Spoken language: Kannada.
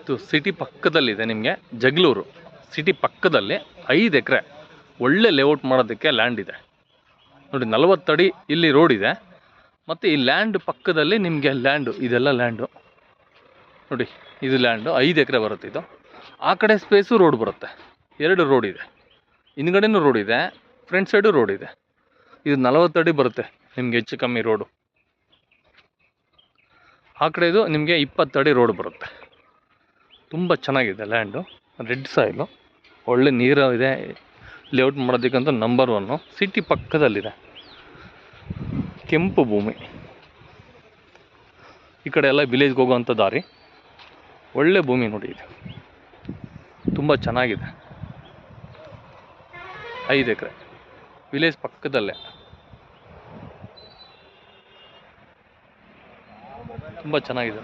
ಇದು ಸಿಟಿ ಪಕ್ಕದಲ್ಲಿದೆ ನಿಮಗೆ, ಜಗಳೂರು ಸಿಟಿ ಪಕ್ಕದಲ್ಲಿ 5 ಎಕರೆ ಒಳ್ಳೆ ಲೇಔಟ್ ಮಾಡೋದಕ್ಕೆ ಲ್ಯಾಂಡ್ ಇದೆ ನೋಡಿ. 40 ಅಡಿ ಇಲ್ಲಿ ರೋಡ್ ಇದೆ, ಮತ್ತು ಈ ಲ್ಯಾಂಡ್ ಪಕ್ಕದಲ್ಲಿ ನಿಮಗೆ ಲ್ಯಾಂಡು, ಇದೆಲ್ಲ ಲ್ಯಾಂಡು ನೋಡಿ. ಇದು ಲ್ಯಾಂಡು 5 ಎಕರೆ ಬರುತ್ತೆ ಇದು. ಆ ಕಡೆ ಸ್ಪೇಸು ರೋಡ್ ಬರುತ್ತೆ, 2 ರೋಡ್ ಇದೆ, ಹಿಂದ್ಗಡೆನೂ ರೋಡ್ ಇದೆ, ಫ್ರಂಟ್ ಸೈಡು ರೋಡ್ ಇದೆ. ಇದು 40 ಅಡಿ ಬರುತ್ತೆ ನಿಮಗೆ ಹೆಚ್ಚು ಕಮ್ಮಿ ರೋಡು. ಆ ಕಡೆದು ನಿಮಗೆ 20 ಅಡಿ ರೋಡ್ ಬರುತ್ತೆ. ತುಂಬ ಚೆನ್ನಾಗಿದೆ ಲ್ಯಾಂಡು, ರೆಡ್ ಸಾಯಿಲು, ಒಳ್ಳೆ ನೀರು ಇದೆ. ಲೇಔಟ್ ಮಾಡೋದಕ್ಕಂತ ನಂಬರ್ 1. ಸಿಟಿ ಪಕ್ಕದಲ್ಲಿದೆ, ಕೆಂಪು ಭೂಮಿ. ಈ ಕಡೆ ಎಲ್ಲ ವಿಲೇಜ್ಗೆ ಹೋಗೋವಂಥ ದಾರಿ, ಒಳ್ಳೆ ಭೂಮಿ ನೋಡಿ. ಇದು ತುಂಬ ಚೆನ್ನಾಗಿದೆ, 5 ಎಕರೆ ವಿಲೇಜ್ ಪಕ್ಕದಲ್ಲೇ, ತುಂಬ ಚೆನ್ನಾಗಿದೆ.